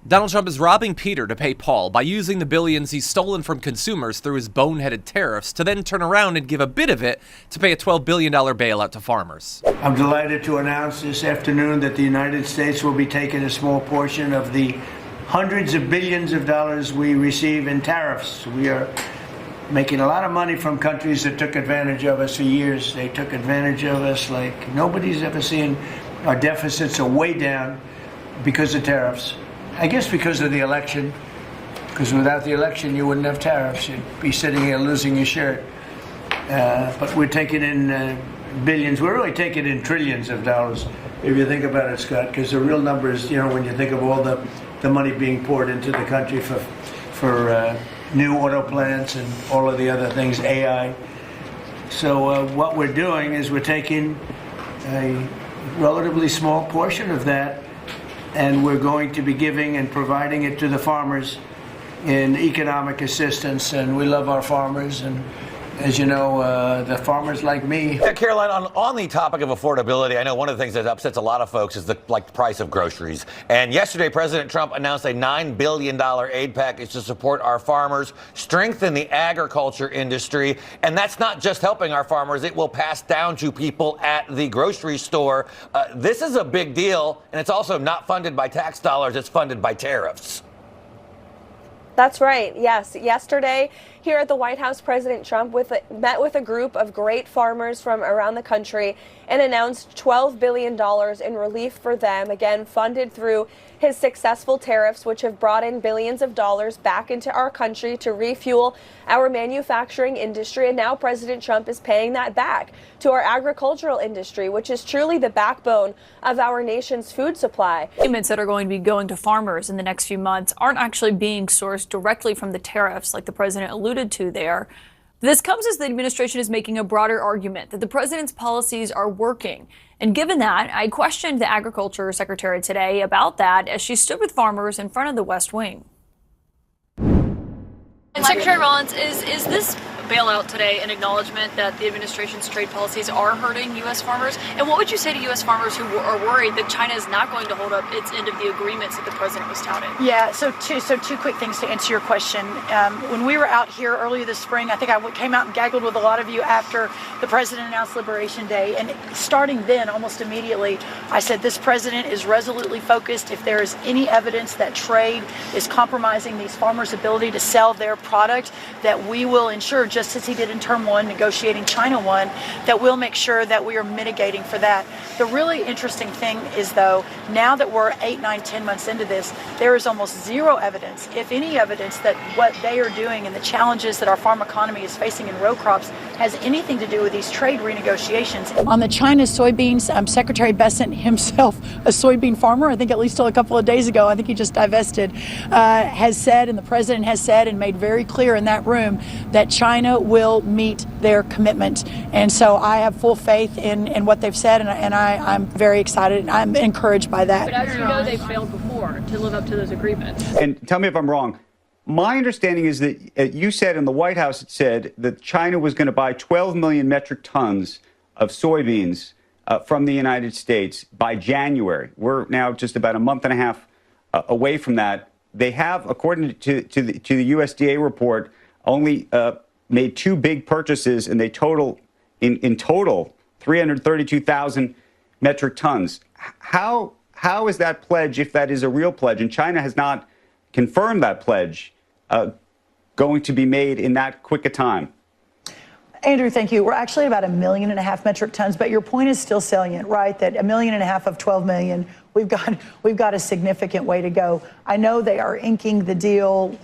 Donald Trump is robbing Peter to pay Paul by using the billions he's stolen from consumers through his boneheaded tariffs to then turn around and give a bit of it to pay a $12 billion bailout to farmers. I'm delighted to announce this afternoon that the United States will be taking a small portion of the hundreds of billions of dollars we receive in tariffs. We are making a lot of money from countries that took advantage of us for years. They took advantage of us like nobody's ever seen. Our deficits are way down because of tariffs. I guess because of the election, because without the election you wouldn't have tariffs. You'd be sitting here losing your shirt. But we're taking in billions. We're really taking in trillions of dollars, if you think about it, Scott, because the real number is, when you think of all the money being poured into the country for new auto plants and all of the other things, AI. So what we're doing is we're taking a relatively small portion of that, and we're going to be giving and providing it to the farmers in economic assistance. And we love our farmers, and as you know, the farmers like me. Yeah, Caroline, on the topic of affordability, I know one of the things that upsets a lot of folks is the price of groceries. And yesterday, President Trump announced a $9 billion aid package to support our farmers, strengthen the agriculture industry. And that's not just helping our farmers. It will pass down to people at the grocery store. This is a big deal, and it's also not funded by tax dollars. It's funded by tariffs. That's right. Yes. Yesterday, here at the White House, President Trump met with a group of great farmers from around the country and announced $12 billion in relief for them, again, funded through his successful tariffs, which have brought in billions of dollars back into our country to refuel our manufacturing industry. And now President Trump is paying that back to our agricultural industry, which is truly the backbone of our nation's food supply. Payments that are going to be going to farmers in the next few months aren't actually being sourced directly from the tariffs like the president alluded to there. This comes as the administration is making a broader argument that the president's policies are working. And given that, I questioned the agriculture secretary today about that as she stood with farmers in front of the West Wing. And Secretary Rollins, is this bailout today an acknowledgement that the administration's trade policies are hurting U.S. farmers? And what would you say to U.S. farmers who are worried that China is not going to hold up its end of the agreements that the president was touting? Yeah, so two quick things to answer your question. When we were out here earlier this spring, I think I came out and gaggled with a lot of you after the president announced Liberation Day. And starting then, almost immediately, I said this president is resolutely focused. If there is any evidence that trade is compromising these farmers' ability to sell their product, that we will ensure, just as he did in term one, negotiating China one, that we'll make sure that we are mitigating for that. The really interesting thing is, though, now that we're 8, 9, 10 months into this, there is almost zero evidence, if any evidence, that what they are doing and the challenges that our farm economy is facing in row crops has anything to do with these trade renegotiations. On the China soybeans, Secretary Bessent himself, a soybean farmer, I think at least till a couple of days ago, I think he just divested, has said, and the president has said and made very clear in that room, that China will meet their commitment. And so I have full faith in what they've said, and I'm very excited. I'm encouraged by that. But as you know, they've failed before to live up to those agreements. And tell me if I'm wrong. My understanding is that you said in the White House, it said that China was going to buy 12 million metric tons of soybeans from the United States by January. We're now just about a month and a half away from that. They have, according to the USDA report, only made 2 big purchases, and they total, in total, 332,000 metric tons. How is that pledge, if that is a real pledge, and China has not confirmed that pledge, going to be made in that quick a time? Andrew, thank you. We're actually about 1.5 million metric tons, but your point is still salient, right? That 1.5 million of 12 million, we've got a significant way to go. I know they are inking the deal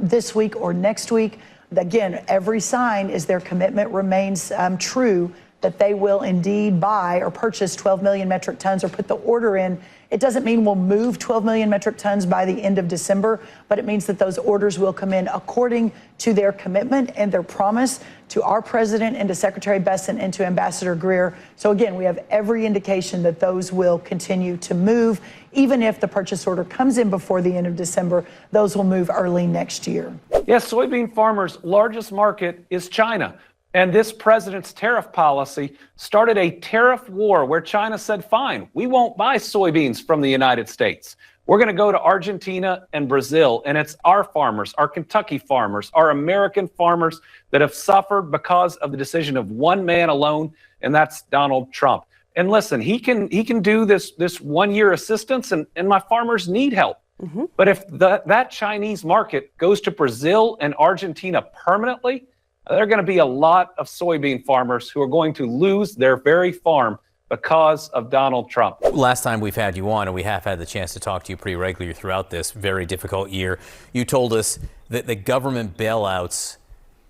this week or next week. Again, every sign is their commitment remains true, that they will indeed buy or purchase 12 million metric tons or put the order in. It doesn't mean we'll move 12 million metric tons by the end of December, but it means that those orders will come in according to their commitment and their promise to our president and to Secretary Bessent and to Ambassador Greer. So again, we have every indication that those will continue to move. Even if the purchase order comes in before the end of December, those will move early next year. Yes, soybean farmers' largest market is China. And this president's tariff policy started a tariff war where China said, fine, we won't buy soybeans from the United States. We're going to go to Argentina and Brazil, and it's our farmers, our Kentucky farmers, our American farmers that have suffered because of the decision of one man alone, and that's Donald Trump. And listen, he can do this 1 year assistance, and my farmers need help. Mm-hmm. But if that Chinese market goes to Brazil and Argentina permanently, there are going to be a lot of soybean farmers who are going to lose their very farm because of Donald Trump. Last time we've had you on, and we have had the chance to talk to you pretty regularly throughout this very difficult year, you told us that the government bailouts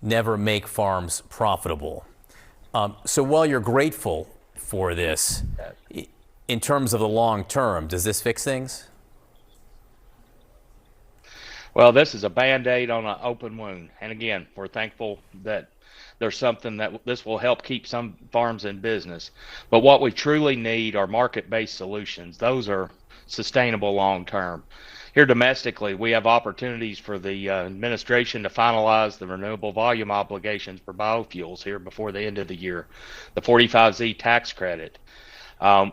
never make farms profitable. So while you're grateful for this, in terms of the long term, does this fix things? Well, this is a Band-Aid on an open wound. And again, we're thankful that there's something that this will help keep some farms in business. But what we truly need are market-based solutions. Those are sustainable long term. Here domestically, we have opportunities for the administration to finalize the renewable volume obligations for biofuels here before the end of the year, the 45Z tax credit.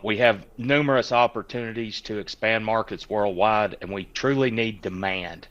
We have numerous opportunities to expand markets worldwide, and we truly need demand.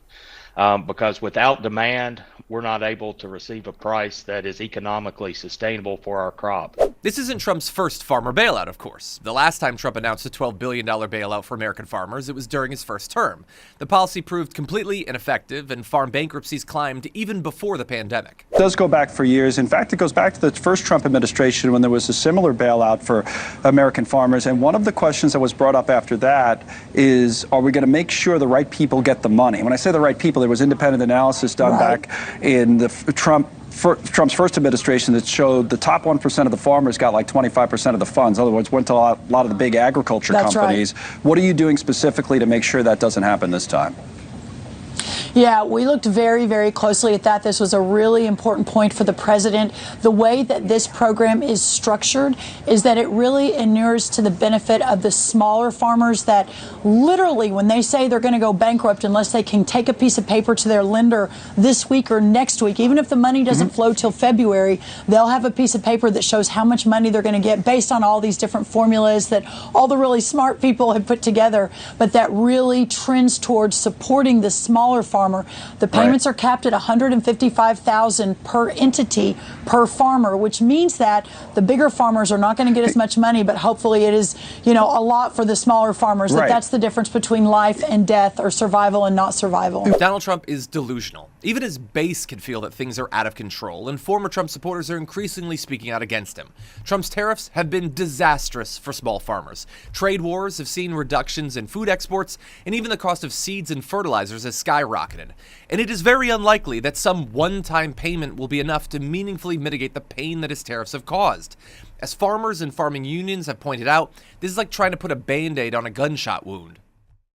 Because without demand, we're not able to receive a price that is economically sustainable for our crop. This isn't Trump's first farmer bailout, of course. The last time Trump announced a $12 billion bailout for American farmers, it was during his first term. The policy proved completely ineffective, and farm bankruptcies climbed even before the pandemic. It does go back for years. In fact, it goes back to the first Trump administration when there was a similar bailout for American farmers. And one of the questions that was brought up after that is, are we going to make sure the right people get the money? When I say the right people, there was independent analysis done back in the Trump's first administration that showed the top 1% of the farmers got like 25% of the funds. In other words, went to a lot of the big agriculture companies. Right. What are you doing specifically to make sure that doesn't happen this time? Yeah, we looked very, very closely at that. This was a really important point for the president. The way that this program is structured is that it really inures to the benefit of the smaller farmers that literally, when they say they're going to go bankrupt unless they can take a piece of paper to their lender this week or next week, even if the money doesn't flow till February, they'll have a piece of paper that shows how much money they're going to get based on all these different formulas that all the really smart people have put together, but that really trends towards supporting the smaller farmer. The payments are capped at $155,000 per entity per farmer, which means that the bigger farmers are not going to get as much money, but hopefully it is, a lot for the smaller farmers. That's the difference between life and death, or survival and not survival. Donald Trump is delusional. Even his base can feel that things are out of control, and former Trump supporters are increasingly speaking out against him. Trump's tariffs have been disastrous for small farmers. Trade wars have seen reductions in food exports, and even the cost of seeds and fertilizers has skyrocketed. And it is very unlikely that some one-time payment will be enough to meaningfully mitigate the pain that his tariffs have caused. As farmers and farming unions have pointed out, this is like trying to put a Band-Aid on a gunshot wound.